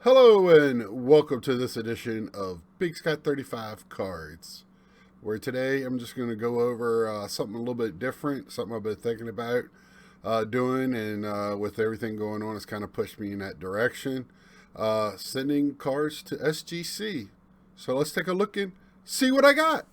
Hello and welcome to this edition of Big Scott 35 Cards, where today I'm just going to go over something a little bit different, something I've been thinking about doing, and with everything going on, it's kind of pushed me in that direction. Sending cards to SGC. So let's take a look and see what I got.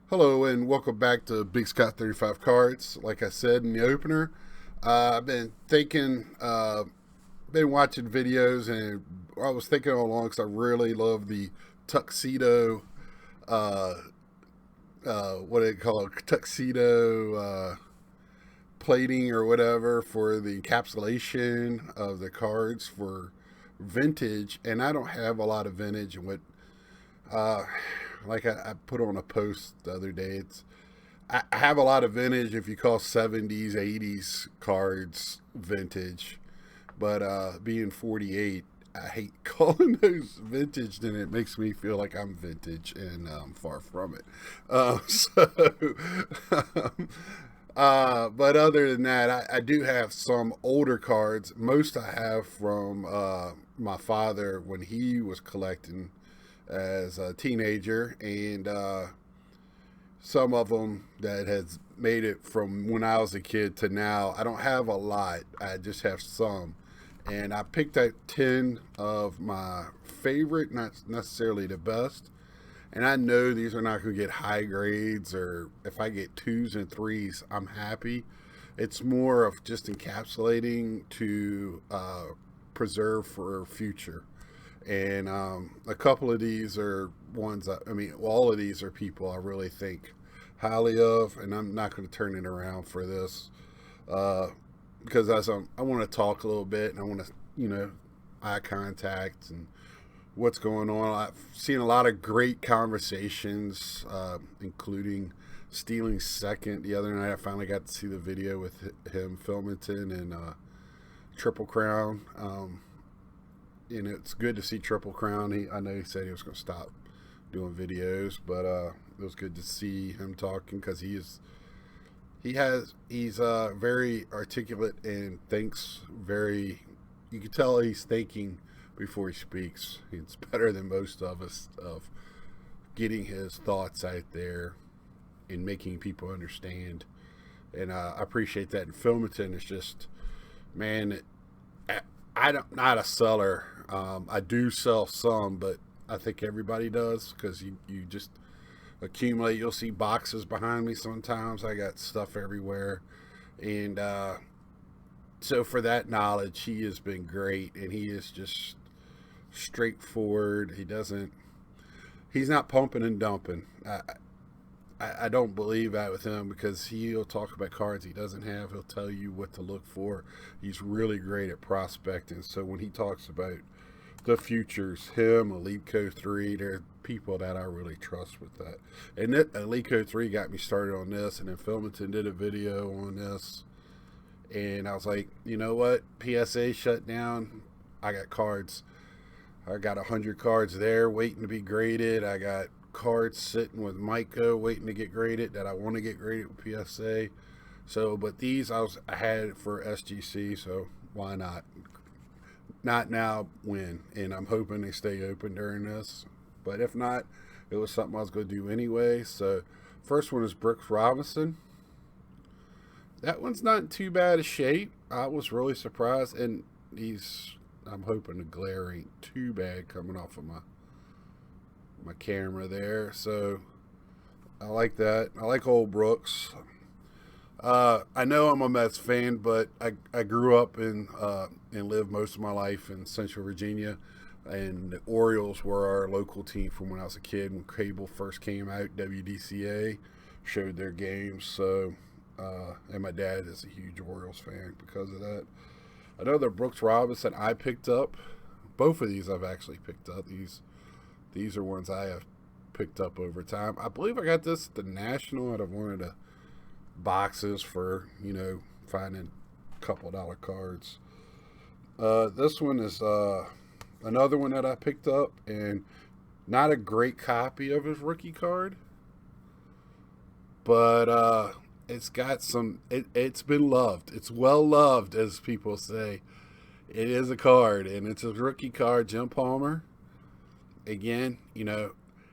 Hello and welcome back to Big Scott 35 Cards. Like I said in the opener, I've been thinking, been watching videos, and I was thinking all along because I really love the tuxedo, uh, what do they call it, tuxedo plating or whatever for the encapsulation of the cards for vintage. And I don't have a lot of vintage, and what uh, like I put on a post the other day. I have a lot of vintage if you call 70s, 80s cards vintage, but being 48, I hate calling those vintage. Then it makes me feel like I'm vintage, and I'm far from it. But other than that, I do have some older cards. Most I have from my father when he was collecting as a teenager, and some of them that has made it from when I was a kid to now. I don't have a lot. I just have some, and I picked out 10 of my favorite, not necessarily the best. And I know these are not going to get high grades, or if I get twos and threes, I'm happy. It's more of just encapsulating to preserve for future. And a couple of these are ones I mean, all of these are people I really think highly of, and I'm not going to turn it around for this uh, because I want to talk a little bit, and I want to, eye contact and what's going on. I've seen a lot of great conversations, including Stealing Second. The other night, I finally got to see the video with him, Filmington, and Triple Crown. And it's good to see Triple Crown. I know he said he was going to stop doing videos, but it was good to see him talking because he's very articulate and thinks very. You can tell he's thinking before he speaks. It's better than most of us of getting his thoughts out there and making people understand. And I appreciate that. And Filmington is just, man. I'm not a seller. I do sell some, but I think everybody does because you just accumulate. You'll see boxes behind me sometimes. I got stuff everywhere. And so for that knowledge, he has been great. And he is just straightforward. He's not pumping and dumping. I don't believe that with him because he'll talk about cards he doesn't have. He'll tell you what to look for. He's really great at prospecting. So when he talks about the futures, him, Alico 3, they're people that I really trust with that. And Alico 3 got me started on this, and then Filmington did a video on this. And I was like, you know what? PSA shut down. I got cards. I got 100 cards there waiting to be graded. I got cards sitting with Micah waiting to get graded that I want to get graded with PSA. So, but these I had for SGC, so why not? Not now, when? And I'm hoping they stay open during this. But if not, it was something I was going to do anyway. So, first one is Brooks Robinson. That one's not in too bad a shape. I was really surprised, and I'm hoping the glare ain't too bad coming off of my camera there. So I like that. I like old Brooks. I know I'm a Mets fan, but I grew up and lived most of my life in Central Virginia, and the Orioles were our local team from when I was a kid. When cable first came out, WDCA showed their games. So and my dad is a huge Orioles fan because of that. Another Brooks Robinson I picked up. Both of these I've actually picked up. These are ones I have picked up over time. I believe I got this at the National out of one of the boxes for, finding couple dollar cards. This one is another one that I picked up, and not a great copy of his rookie card, but it's got some. It's been loved. It's well loved, as people say. It is a card, and it's a rookie card, Jim Palmer. Again,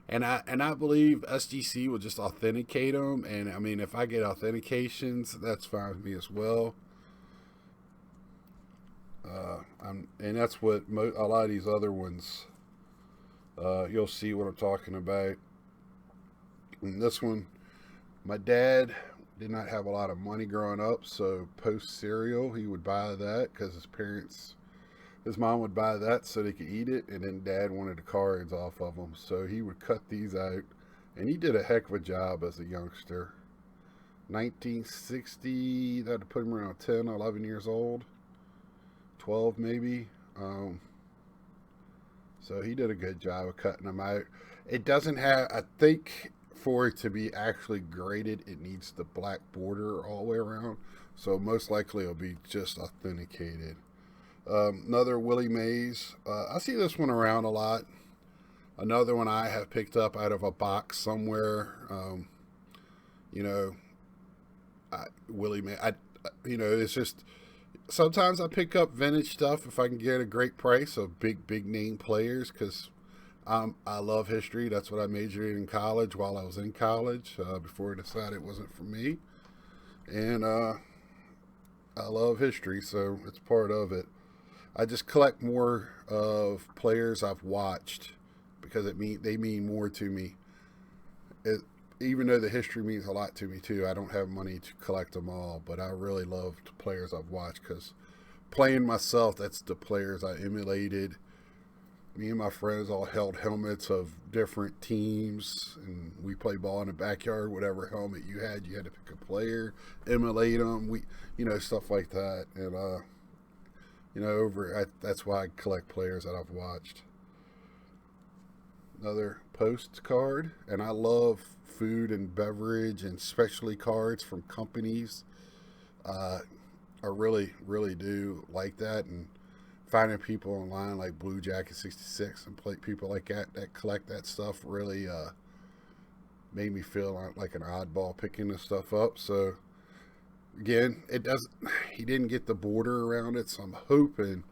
and I believe SGC will just authenticate them. And I mean, if I get authentications, that's fine with me as well. And that's what a lot of these other ones. You'll see what I'm talking about. And this one, my dad did not have a lot of money growing up, so post cereal he would buy that because his mom would buy that so they could eat it, and then dad wanted the cards off of them, so he would cut these out, and he did a heck of a job as a youngster. 1960, that would put him around 10, 11 years old, 12 maybe. So he did a good job of cutting them out. It doesn't have, I think, for it to be actually graded, it needs the black border all the way around. So most likely it'll be just authenticated. Another Willie Mays. I see this one around a lot. Another one I have picked up out of a box somewhere. Willie Mays. It's just sometimes I pick up vintage stuff if I can get a great price of big name players, because I love history. That's what I majored in college while I was in college, before I decided it wasn't for me. And I love history, so it's part of it. I just collect more of players I've watched because they mean more to me. Even though the history means a lot to me too, I don't have money to collect them all, but I really love the players I've watched, because playing myself, that's the players I emulated. Me and my friends all held helmets of different teams, and we played ball in the backyard. Whatever helmet you had to pick a player, emulate them. Stuff like that. And that's why I collect players that I've watched. Another postcard, and I love food and beverage and specialty cards from companies. I really, really do like that, and finding people online like Blue Jacket 66 and people like that collect that stuff really made me feel like an oddball picking this stuff up. So again, he didn't get the border around it, so I'm hoping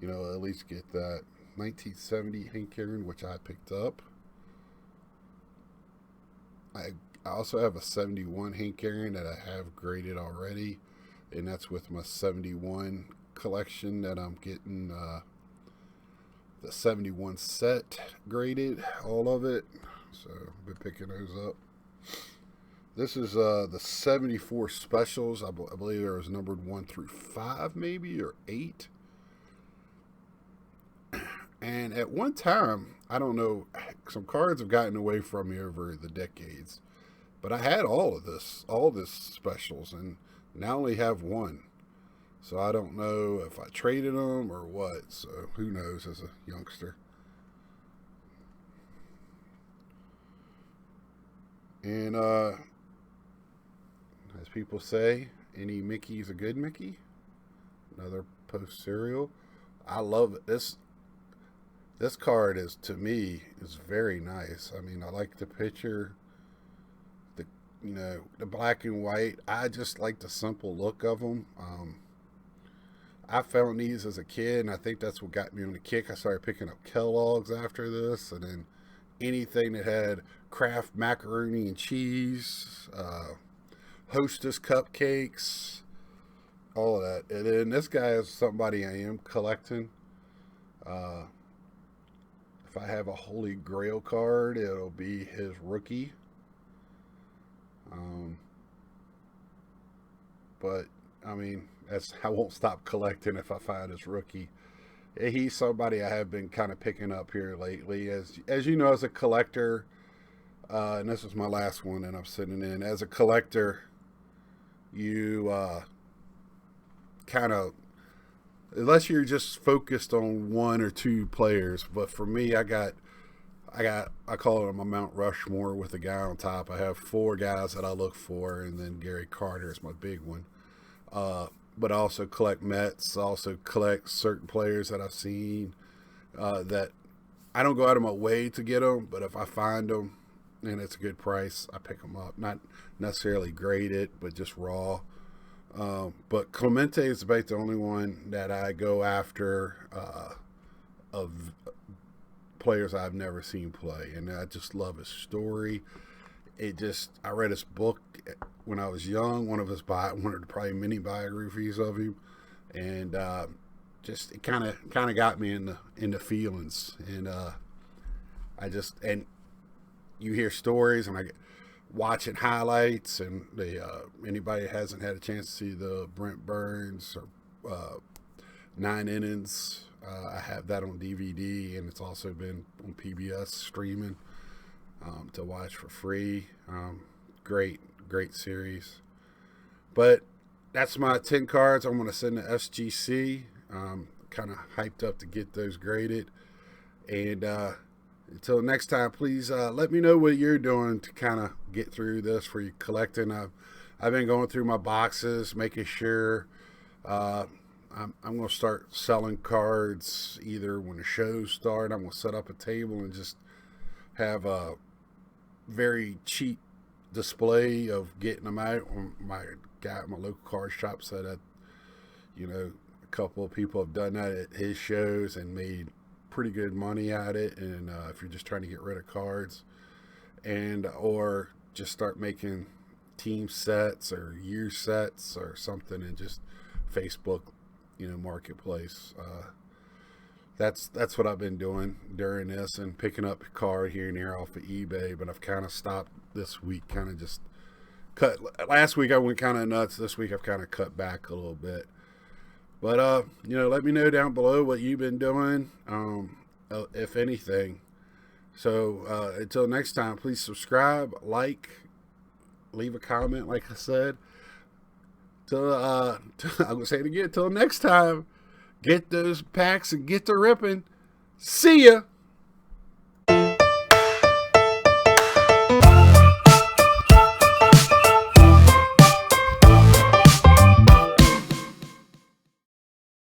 at least get that. 1970 Hank Aaron, which I picked up. I also have a 71 Hank Aaron that I have graded already, and that's with my 71 collection that I'm getting the 71 set graded, all of it. So I've been picking those up. This is the 74 specials. I believe there was numbered 1 through 5 maybe, or 8. And at one time, I don't know, some cards have gotten away from me over the decades, but I had all this specials, and now only have one. So I don't know if I traded them or what. So who knows as a youngster. And as people say, any Mickey's a good Mickey. Another post cereal. I love it. This card is, to me, is very nice. I mean, I like the picture, the black and white. I just like the simple look of them. I found these as a kid, and I think that's what got me on the kick. I started picking up Kellogg's after this, and then anything that had Kraft macaroni and cheese, Hostess cupcakes, all of that. And then this guy is somebody I am collecting. If I have a Holy Grail card, it'll be his rookie. But I mean, I won't stop collecting if I find his rookie. He's somebody I have been kind of picking up here lately. As you know, as a collector, and this is my last one that I'm sitting in. As a collector, you kind of, unless you're just focused on 1 or 2 players. But for me, I call it my Mount Rushmore with a guy on top. I have 4 guys that I look for, and then Gary Carter is my big one. but I also collect Mets. I also collect certain players that I've seen that I don't go out of my way to get them, but if I find them and it's a good price, I pick them up. Not necessarily graded, but just raw. But Clemente is about the only one that I go after of players I've never seen play, and I just love his story. I read his book when I was young. One of the probably many biographies of him, and it kind of got me in the feelings, and and you hear stories, and I get watching highlights, and anybody that hasn't had a chance to see the Brent Burns or 9 innings, I have that on DVD, and it's also been on PBS streaming to watch for free. Great series. But that's my 10 cards I'm going to send to SGC. Kind of hyped up to get those graded. And until next time, please let me know what you're doing to kind of get through this for your collecting. I've been going through my boxes, making sure I'm going to start selling cards either when the shows start. I'm going to set up a table and just have a very cheap display of getting them out. My local card shop said that, a couple of people have done that at his shows and made pretty good money at it. And if you're just trying to get rid of cards, or just start making team sets or year sets or something, and just Facebook, marketplace. That's what I've been doing during this, and picking up a card here and there off of eBay. But I've kind of stopped this week. Kind of just cut. Last week I went kind of nuts. This week I've kind of cut back a little bit. But let me know down below what you've been doing, if anything. So until next time, please subscribe, like, leave a comment. Like I said, I'm gonna say it again. Till next time, get those packs and get to ripping. See ya.